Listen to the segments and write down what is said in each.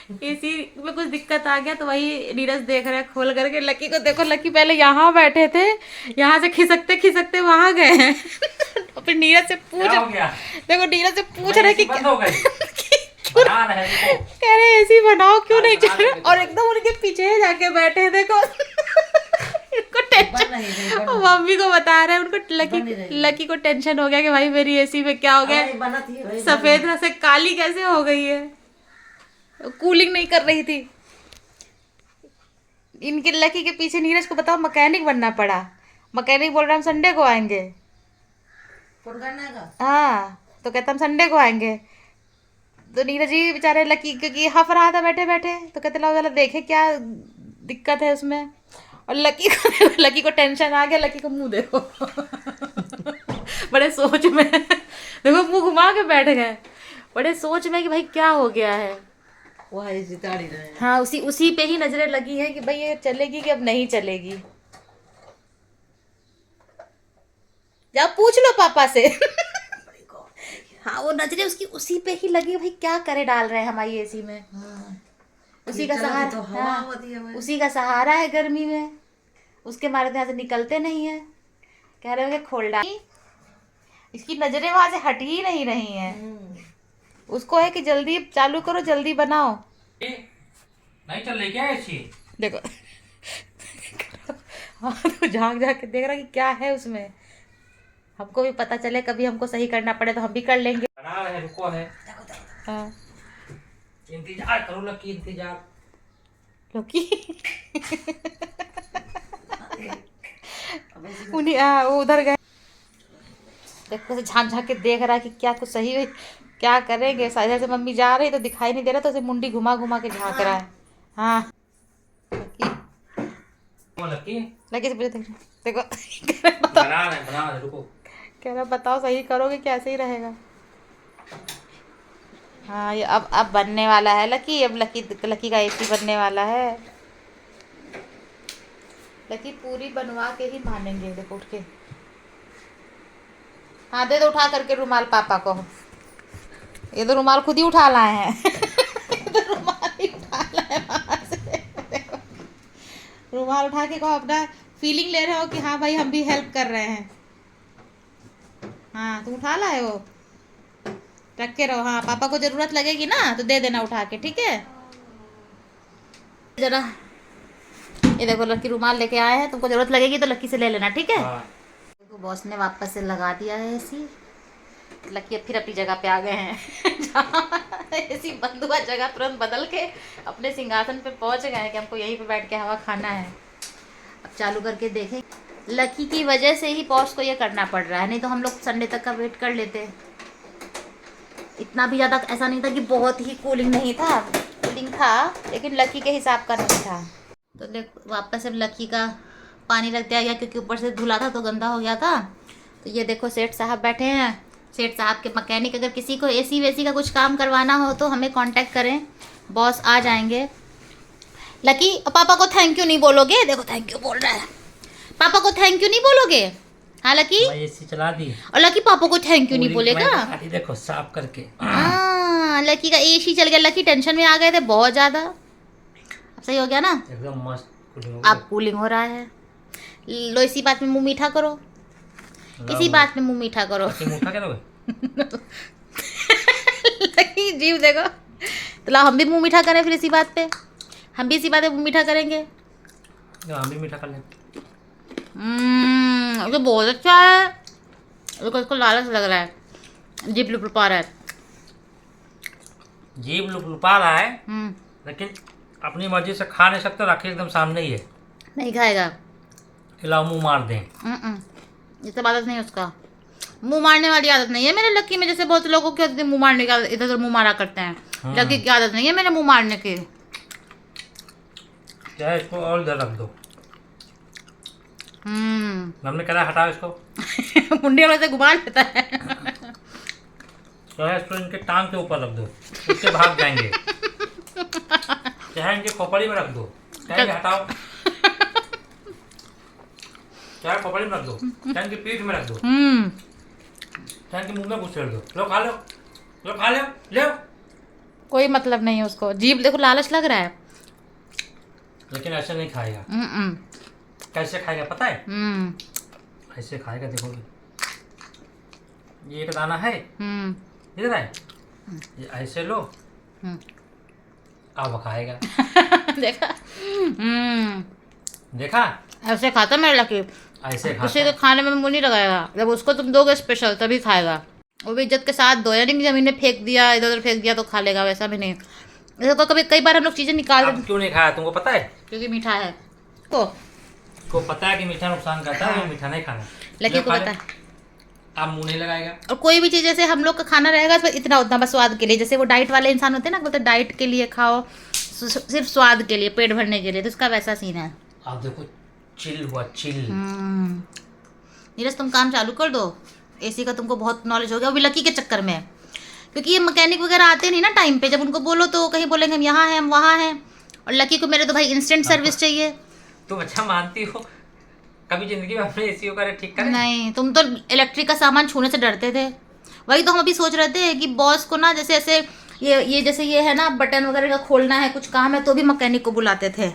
AC में कुछ दिक्कत आ गया तो वही नीरज देख रहा है खोल करके। लकी को देखो, लकी पहले यहाँ बैठे थे, यहाँ से खिसकते खिसकते वहां गए हैं। तो फिर नीरज से पूछ, क्या हो गया? देखो नीरज से पूछ भाई रहे एसी कि बंद हो गई। क्यों बना रहे देखो। कह रहे एसी बनाओ, क्यों नहीं बना चल रहा? रहे और देखो। एकदम उनके पीछे ही जाके बैठे हैं, देखो। इनको टेंशन, मम्मी को बता रहे हैं उनको, लकी को टेंशन हो गया कि भाई मेरी एसी में क्या हो गया, सफेद से काली कैसे हो गई है, कूलिंग नहीं कर रही थी। इनके लकी के पीछे नीरज को बताओ मैकेनिक बनना पड़ा। मैकेनिक बोल रहा हम संडे को आएंगे। हाँ, तो कहता हम संडे को आएंगे। तो नीरज जी बेचारे लकी, क्योंकि हफ रहा था बैठे बैठे, तो कहते लो जरा देखे क्या दिक्कत है उसमें। और लकी को टेंशन आ गया। लकी को मुंह देखो। बड़े सोच में, देखो मुंह घुमा के बैठ गए, बड़े सोच में कि भाई क्या हो गया है। हाँ, उसी उसी पे ही नजरें लगी हैं कि भाई ये चलेगी कि अब नहीं चलेगी। जाओ पूछ लो पापा से। हाँ, वो नजरें उसकी उसी पे ही लगी, भाई क्या करे डाल रहे हैं हमारी एसी में। उसी का सहारा, तो हवा हाँ, होती है उसी का सहारा है गर्मी में, उसके मारे तो यहाँ से निकलते नहीं है। कह रहे हो कि खोल डाल, इसकी नजरें वहां से हट ही नहीं रही हैं। उसको है कि जल्दी चालू करो, जल्दी बनाओ। नहीं चल रही क्या एसी? देखो। हाँ, तो झांक झांक के देख रहा कि क्या है उसमें। हमको भी पता चले, कभी हमको सही करना पड़े तो हम भी कर लेंगे। बना रहे रुको है। हाँ, इंतजार करो लकी, इंतजार। क्योंकि उन्हीं वो उधर गए। देखो से झांक झांक के देख रहा है कि क्या कुछ सही हुई, क्या करेंगे। साइड से मम्मी जा रही तो दिखाई नहीं दे रहा, तो उसे मुंडी घुमा घुमा के झांक रहा है। हाँ, लकी लगे से पूछे, देखो। बना रहे रुको। कह रहा बताओ सही करोगे क्या, सही रहेगा। हाँ, ये अब बनने वाला है लकी, अब लकी का एसी बनने वाला है। लकी पूरी बनवा के ही मानेंगे। देखो उठ के, हाँ दे दो उठा करके रुमाल पापा को। ये तो रुमाल खुद ही उठा लाए हैं। ये तो रुमाल ही उठा लाए वहाँ से। देखो, रुमाल उठा के कहो अपना फीलिंग ले रहे हो कि हाँ भाई हम भी हेल्प कर रहे हैं। हाँ, तुम उठा लाए हो, रख के रहो। हाँ, पापा को जरूरत लगेगी ना तो दे देना उठा के, ठीक है। जरा ये देखो लकी रुमाल लेके आए हैं, तुमको जरूरत लगेगी तो लकी से ले लेना, ठीक है। देखो बॉस ने वापस से लगा दिया है एसी। लकी अब फिर अपनी जगह पे आ गए हैं। एसी बंद हुआ जगह तुरंत बदल के अपने सिंहासन पे पहुंच गए हैं कि हमको यहीं पे बैठ के हवा खाना है। अब चालू करके देखें। लकी की वजह से ही बॉस को ये करना पड़ रहा है, नहीं तो हम लोग संडे तक का वेट कर लेते। इतना भी ज़्यादा ऐसा नहीं था कि बहुत ही कूलिंग नहीं था, कूलिंग था लेकिन लकी के हिसाब का नहीं था। तो देख वापस अब लकी का पानी रख दिया गया, क्योंकि ऊपर से धुला था तो गंदा हो गया था। तो ये देखो सेठ साहब बैठे हैं। सेठ साहब के मैकेनिक, अगर किसी को एसी वेसी का कुछ काम करवाना हो तो हमें कांटेक्ट करें, बॉस आ जाएंगे। लकी पापा को थैंक यू नहीं बोलोगे? देखो थैंक यू बोल रहा है। पापा को थैंक यू नहीं बोलोगे? हाँ लकी, एसी चला दी। और लकी पापा को थैंक यू नहीं बोलेगा? देखो साफ करके। हाँ, लकी का एसी चल गया। लकी टेंशन में आ गए थे बहुत ज्यादा, अब सही हो गया ना, एकदम मस्त कूलिंग हो अब कूलिंग हो रहा है। लो इसी बात में मुंह मीठा करो, इसी बात में मुंह मीठा करो। मीठा करोगे? लकी जीव देखो, तो ला हम भी मुंह मीठा करें फिर इसी बात पे, हम भी इसी बात पे मुंह मीठा करेंगे। हम भी मीठा कर लें। तो बहुत अच्छा है। देखो इसको लालच लग रहा है, जीभ लुपलुपा रहा है। जीभ लुपलुपा रहा है, लेकिन अपनी मर्जी से खा नहीं सकते, रखे एकदम सामने ही है। नहीं खाएगा, खिलाओ मुंह मार दें। ये सब आदत नहीं उसका, मुंह मारने वाली आदत नहीं है मेरे लकी में। जैसे बहुत लोगों की होती है मुंह मारने की आदत, इधर उधर मुंह मारा करते हैं। लकी की आदत नहीं है मेरे मुंह मारने की। क्या है, इसको और इधर रख दो। हमने कहा हटाओ इसको। मुंडे में से घुमा लेता है। क्या है, इसको इनके टांग के ऊपर रख दो, उससे भाग जाएंगे। चाहे इनके खोपड़ी में रख दो, चाहे हटाओ। चाहे खोपड़ी में रख दो, चाहे इनकी पीठ में रख दो, चाहे इनके मुंह में घुसेड़ दो। लो खा लो, लो खा लो, ले कोई मतलब नहीं है उसको। जीभ देखो लालच लग रहा है। लेकिन ऐसे नहीं खाएगा। कैसे खाएगा पता है? ऐसे खाएगा, देखो ये एक दाना है, इधर है, ये ऐसे लो, अब खाएगा। देखा? देखा? ऐसे खाता मेरा लकी। ऐसे खाता उसे तो खाने में मुंह नहीं लगाएगा, जब उसको तुम दोगे स्पेशल तभी खाएगा। वो भी इज्जत के साथ दो, यानी कि जमीन में फेंक दिया, इधर उधर फेंक दिया तो खा लेगा, वैसा भी नहीं। जैसे तो कभी कई बार हम लोग चीजें निकाल अब क्यों नहीं खाया तुमको पता है? क्योंकि मीठा है को पता है कि मीठा नुकसान करता है, मीठा नहीं खाना। लकी को पता है। आप मुंह नहीं लगाएगा। और कोई भी चीज़ जैसे हम लोग का खाना रहेगा तो इतना उतना बस स्वाद के लिए, जैसे वो डाइट वाले इंसान होते हैं ना, बोलते डाइट के लिए खाओ, सिर्फ स्वाद के लिए, पेट भरने के लिए, तो इसका वैसा सीन है। आप देखो चिल हुआ, चिल। नीरज तुम काम चालू कर दो, एसी का तुमको बहुत नॉलेज हो गया, वो भी लकी के चक्कर में। क्योंकि ये मैकेनिक वगैरह आते नहीं ना टाइम पे, जब उनको बोलो तो कहीं बोलेंगे हम यहाँ हैं हम वहाँ हैं। और लकी को मेरे तो भाई इंस्टेंट सर्विस चाहिए। तुम अच्छा मानती हो? कभी जिंदगी में अपने एसी को ठीक करे? नहीं, तुम तो इलेक्ट्रिक का सामान छूने से डरते थे। वही तो हम अभी सोच रहे थे कि बॉस को ना जैसे ऐसे ये जैसे ये है ना बटन वगैरह का खोलना है, कुछ काम है तो भी मैकेनिक को बुलाते थे,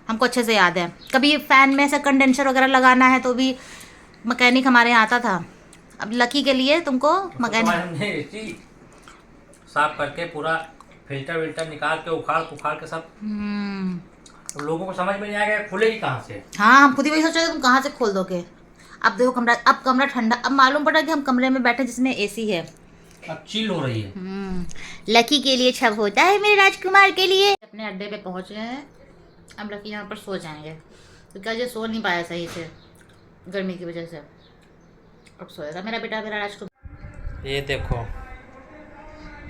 हमको अच्छे से याद है। कभी फैन में ऐसा कंडेंसर वगैरह लगाना है तो भी मैकेनिक हमारे यहाँ आता था। अब लकी के लिए तुमको मैकेनिक साफ करके पूरा फिल्टर विल्टर निकाल के उखाड़ के सब लोगों को समझ में नहीं आएगा खुलेगी कहाँ से। हाँ, हम खुद ही वही सोच रहे थे तुम कहाँ से खोल दोगे। अब देखो कमरा ठंडा, अब मालूम पड़ा कि हम कमरे में बैठे जिसमें एसी है, अब चिल हो रही है। लकी के लिए छब होता है मेरे राजकुमार के लिए। अपने अड्डे पे पहुंचे हैं, अब लकी यहाँ पर सो जाएंगे क्योंकि आज ये सो नहीं पाया सही से गर्मी की वजह से। अब सोएगा मेरा बेटा, मेरा राजकुमार। ये देखो,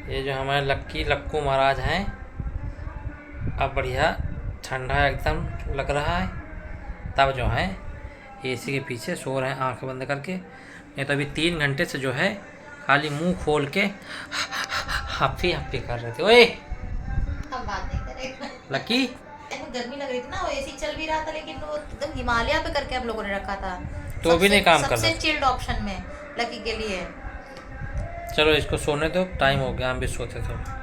ये जो हमारे लक्कू महाराज हैं, अब बढ़िया ठंडा एकदम लग रहा है, तब जो है एसी के पीछे सो रहे हैं आंखें बंद करके। नहीं तो अभी 3 घंटे से जो है खाली मुंह खोल के हफ्फी कर रहे थे। ओए अब बात नहीं करेगा लकी, गर्मी लग रही थी ना, वो एसी चल भी रहा था लेकिन वो एकदम हिमालय पे करके हम लोगों ने रखा था, तो भी नहीं काम कर रहा। सबसे चिल्ड ऑप्शन में लकी के लिए। चलो इसको सोने दो, टाइम हो गया, हम भी सोते थे।